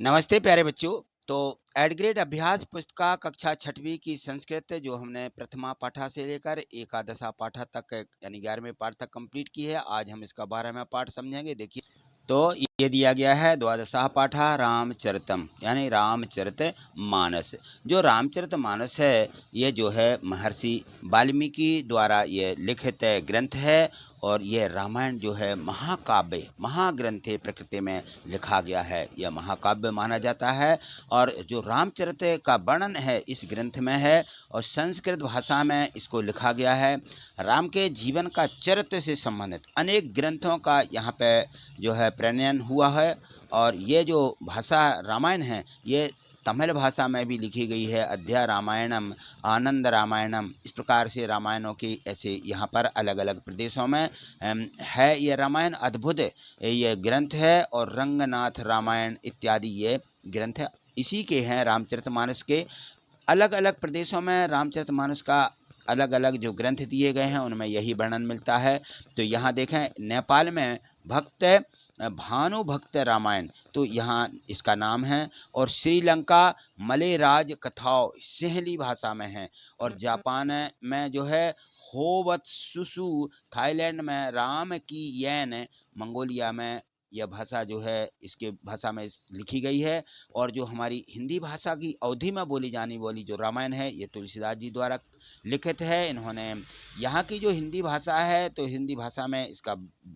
नमस्ते प्यारे बच्चों। तो एड ग्रेड अभ्यास पुस्तिका कक्षा छठवीं की संस्कृत जो हमने प्रथमा पाठा से लेकर एकादशा पाठा तक यानी 11वें पाठ तक कंप्लीट की है। आज हम इसका 12वां पाठ समझेंगे। देखिए, तो ये दिया गया है द्वादशा पाठा रामचरितम यानी रामचरित मानस। जो रामचरित मानस है ये जो है महर्षि वाल्मीकि द्वारा ये लिखित ग्रंथ है और ये रामायण जो है महाकाव्य महाग्रंथ प्रकृति में लिखा गया है। यह महाकाव्य माना जाता है और जो रामचरित का वर्णन है इस ग्रंथ में है और संस्कृत भाषा में इसको लिखा गया है। राम के जीवन का चरित्र से संबंधित अनेक ग्रंथों का यहाँ पे जो है प्रणयन हुआ है और ये जो भाषा रामायण है ये तमिल भाषा में भी लिखी गई है। अध्याय रामायणम, आनंद रामायणम, इस प्रकार से रामायणों की ऐसे यहाँ पर अलग अलग प्रदेशों में है। ये रामायण अद्भुत ये ग्रंथ है और रंगनाथ रामायण इत्यादि ये ग्रंथ इसी के हैं। रामचरितमानस के अलग अलग प्रदेशों में रामचरितमानस का अलग अलग जो ग्रंथ दिए गए हैं उनमें यही वर्णन मिलता है। तो यहाँ देखें, नेपाल में भक्त भानु भक्त रामायण तो यहाँ इसका नाम है और श्रीलंका मलेराज कथाओ सिंहली भाषा में है और जापान में जो है होवत्सुसु, थाईलैंड में राम की यैन, मंगोलिया में यह भाषा जो है इसके भाषा में लिखी गई है। और जो हमारी हिंदी भाषा की अवधि में बोली जाने वाली जो रामायण है ये तुलसीदास जी द्वारा लिखित है। इन्होंने यहाँ की जो हिंदी भाषा है तो हिंदी भाषा में इसका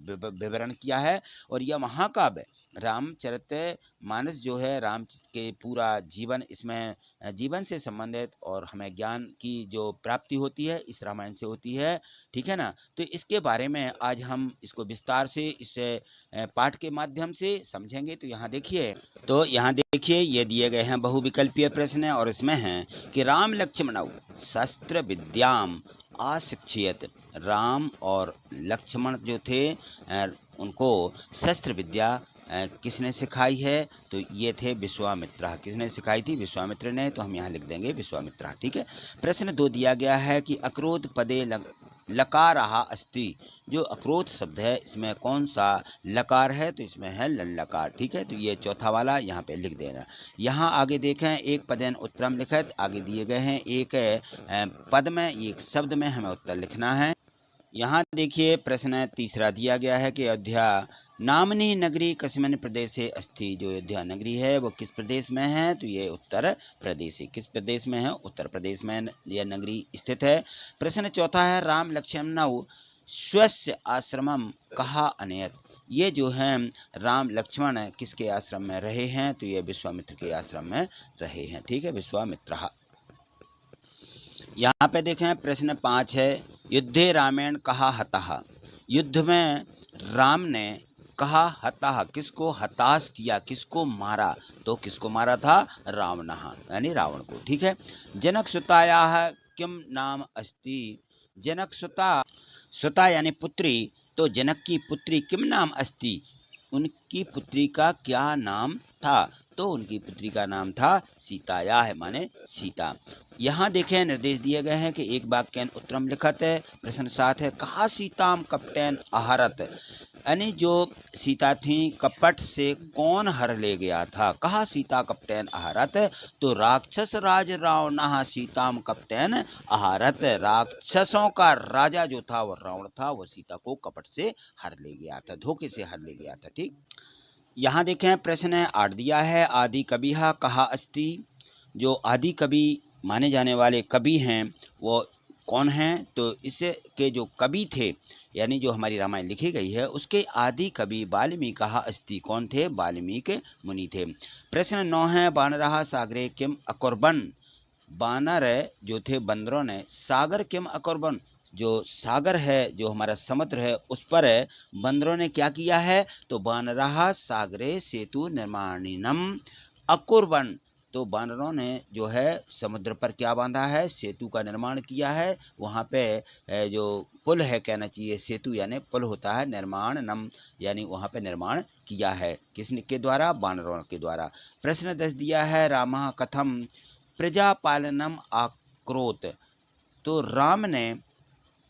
विवरण किया है और यह महाकाव्य रामचरित मानस जो है राम के पूरा जीवन इसमें जीवन से संबंधित और हमें ज्ञान की जो प्राप्ति होती है इस रामायण से होती है। ठीक है ना। तो इसके बारे में आज हम इसको विस्तार से इस पाठ के माध्यम से समझेंगे। तो यहाँ देखिए ये दिए गए हैं बहुविकल्पीय प्रश्न और इसमें हैं कि राम लक्ष्मणौ शस्त्र विद्याम आशिक्षियत। राम और लक्ष्मण जो थे उनको शस्त्र विद्या किसने सिखाई है? तो ये थे विश्वामित्र। किसने सिखाई थी? विश्वामित्र ने। तो हम यहाँ लिख देंगे विश्वामित्र। ठीक है। प्रश्न 2 दिया गया है कि अक्रोध पदे लकारहा अस्ति। जो अक्रोध शब्द है इसमें कौन सा लकार है? तो इसमें है लकार। ठीक है। तो ये चौथा वाला यहाँ पे लिख देना। यहाँ आगे देखें, एक पदेन उत्तरम लिखित आगे दिए गए हैं। एक पद में एक शब्द में हमें उत्तर लिखना है। यहाँ देखिए प्रश्न तीसरा दिया गया है कि अयोध्या नामनी नगरी कस्मिन् प्रदेशे अस्ति। जो अयोध्या नगरी है वो किस प्रदेश में है? तो ये उत्तर प्रदेश है। किस प्रदेश में है? उत्तर प्रदेश में यह नगरी स्थित है। प्रश्न चौथा है राम लक्ष्मणौ स्वस्य आश्रमम कहा अनयत। ये जो है राम लक्ष्मण किसके आश्रम में रहे हैं? तो ये विश्वामित्र के आश्रम में रहे हैं। ठीक है, विश्वामित्र। यहाँ पे देखें प्रश्न 5 है युद्धे रामेण कहा हतः। युद्ध में राम ने कहा हतः किसको हताश किया, किसको मारा? तो किसको मारा था? रावणः यानी रावण को। ठीक है। जनक सुतायाः किम नाम अस्ति। जनक सुता यानी पुत्री। तो जनक की पुत्री किम नाम अस्ति, उनकी पुत्री का क्या नाम था? तो उनकी पुत्री का नाम था सीताया है माने सीता। यहाँ देखें निर्देश दिए गए हैं कि एक वाक्य उत्तरम लिखत है। प्रश्न 7 है कहा सीताम कपटेन आहरत। यानी जो सीता थी कपट से कौन हर ले गया था? कहा सीता कपटेन आहरत। तो राक्षस राज रावण सीताम कपटेन आहरत। राक्षसों का राजा जो था वो रावण था, वो सीता को कपट से हर ले गया था, धोखे से हर ले गया था। ठीक। यहाँ देखें प्रश्न 8 दिया है आदि कविहा कहा अस्ति। जो आदि कवि माने जाने वाले कवि हैं वो कौन हैं? तो इसके जो कवि थे यानी जो हमारी रामायण लिखी गई है उसके आदि कवि वाल्मीकि अस्ति। कौन थे? वाल्मीकि मुनि थे। प्रश्न 9 है बानरहा सागरे किम अकुर्बन। बानर जो थे बंदरों ने सागर किम अकुर्बन, जो सागर है जो हमारा समुद्र है उस पर बंदरों ने क्या किया है? तो बानरहा सागरे सेतु निर्माणिनम अकुर्बन। तो बानरों ने जो है समुद्र पर क्या बांधा है? सेतु का निर्माण किया है। वहाँ पे जो पुल है कहना चाहिए, सेतु यानी पुल होता है, निर्माण नम यानी वहाँ पे निर्माण किया है। किसने के द्वारा? बानरों के द्वारा। प्रश्न 10 दिया है रामः कथम प्रजापालनम आक्रोत। तो राम ने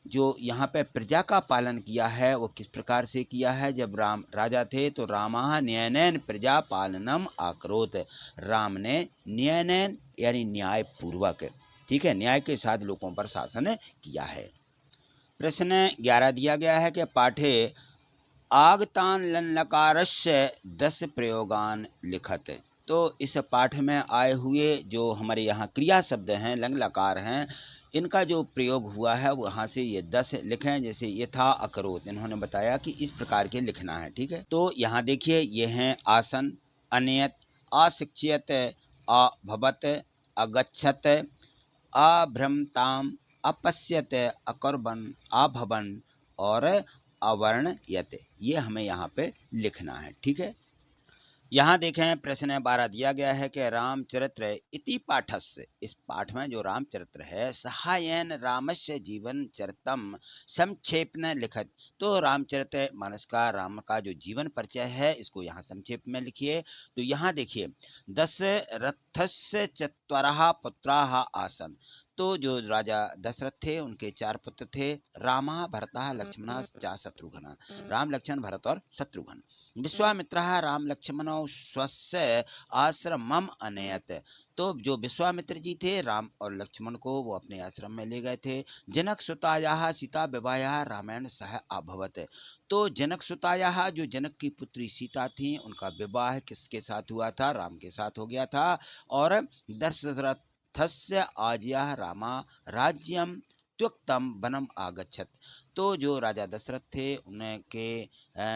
जो यहाँ पे प्रजा का पालन किया है वो किस प्रकार से किया है। जब राम राजा थे तो रामः न्ययनेन प्रजा पालनम आकरोत, राम ने न्ययनेन यानी न्याय पूर्वक, ठीक है, न्याय के साथ लोगों पर शासन किया है। प्रश्न 11 दिया गया है कि पाठे आगतान लकारस्य 10 प्रयोगान लिखत। तो इस पाठ में आए हुए जो हमारे यहाँ क्रिया शब्द हैं, लंग लकार हैं, इनका जो प्रयोग हुआ है वहाँ से ये 10 लिखें। जैसे यथा अकरोत, इन्होंने बताया कि इस प्रकार के लिखना है, ठीक है। तो यहाँ देखिए ये हैं आसन, अनियत, अशिक्षित, अभवत, अगच्छत, अभ्रमताम, अपश्यत, अकर्बन, अभवन और अवर्णयत, ये हमें यहाँ पे लिखना है, ठीक है। यहाँ देखें प्रश्न 12 दिया गया है कि रामचरित्र इति पाठस्य, इस पाठ में जो रामचरित्र है, सहायन रामस्य जीवन चरितम संक्षेपन लिखत। तो रामचरित्र मानस का राम का जो जीवन परिचय है इसको यहाँ संक्षेप में लिखिए। तो यहाँ देखिए, दशरथस्य चत्वरः पुत्राः आसन। तो जो राजा दशरथ थे उनके 4 पुत्र थे, रामः भरतः लक्ष्मणः च शत्रुघ्नः, राम लक्ष्मण भरत और शत्रुघ्न। विश्वामित्रः राम लक्ष्मणौ स्वस्य आश्रमम अनयत। तो जो विश्वामित्र जी थे राम और लक्ष्मण को वो अपने आश्रम में ले गए थे। जनक सुतायाः सीता विवाहः रामेण सह अभवत। तो जनक सुतायाः, जो जनक की पुत्री सीता थी, उनका विवाह किसके साथ हुआ था? राम के साथ हो गया था। और दशरथस्य आज्ञा रामा राज्यम त्युक्तम वनम आगच्छत। तो जो राजा दशरथ थे उनके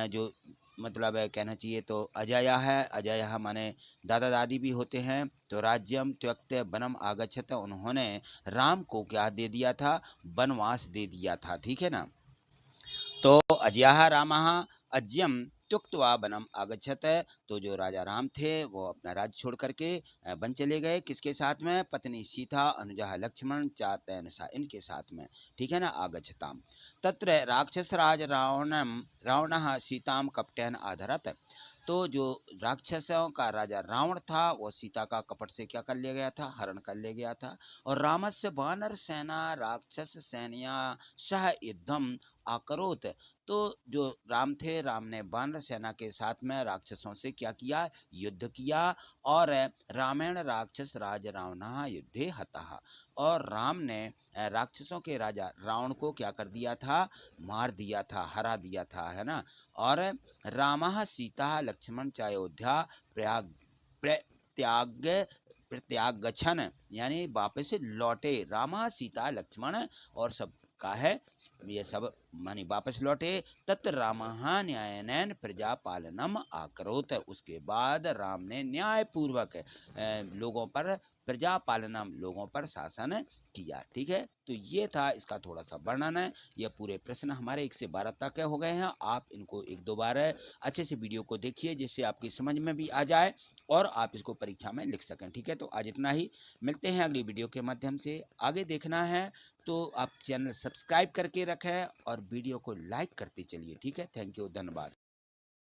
जो मतलब कहना चाहिए तो अजया है, अजया माने दादा दादी भी होते हैं। तो राज्यम त्यक्त वनम आगच्छत, उन्होंने राम को क्या दे दिया था? वनवास दे दिया था, ठीक है ना। तो अजया रामः अज्यम त्यक्त्वा वनम आगच्छत। तो जो राजा राम थे वो अपना राज्य छोड़ करके वन चले गए, किसके साथ में? पत्नी सीता, अनुजः लक्ष्मण, चातेन सा, इनके साथ में, ठीक है ना। आगच्छताम तत्र राक्षसराज रावणः सीताम कपटेन आधरत। तो जो राक्षसों का राजा रावण था वो सीता का कपट से क्या कर लिया गया था? हरण कर लिया गया था। और रामस्य वानर सेना राक्षस सैन्या सह युद्धम आकरोत। तो जो राम थे, राम ने वानर सेना के साथ में राक्षसों से क्या किया? युद्ध किया। और रामेण राक्षस राज रावणः युद्धे हतः। और राम ने राक्षसों के राजा रावण को क्या कर दिया था? मार दिया था, हरा दिया था, है ना। और रामः सीता लक्ष्मण च अयोध्या प्रयाग प्रत्याग प्रत्यागछन, यानी वापस लौटे। रामा सीता लक्ष्मण और सब का है, ये सब मानी वापस लौटे। तत् रामः न्यायनेन प्रजा पालनम आकरोत। उसके बाद राम ने न्याय पूर्वक लोगों पर प्रजा पालनम, लोगों पर शासन किया, ठीक है। तो ये था इसका थोड़ा सा वर्णन है। ये पूरे प्रश्न हमारे 1 से 12 तक हो गए हैं। आप इनको 1-2 बार अच्छे से वीडियो को देखिए जिससे आपकी समझ में भी आ जाए और आप इसको परीक्षा में लिख सकें, ठीक है। तो आज इतना ही, मिलते हैं अगली वीडियो के माध्यम से। आगे देखना है तो आप चैनल सब्सक्राइब करके रखें और वीडियो को लाइक करते चलिए, ठीक है। थैंक यू, धन्यवाद।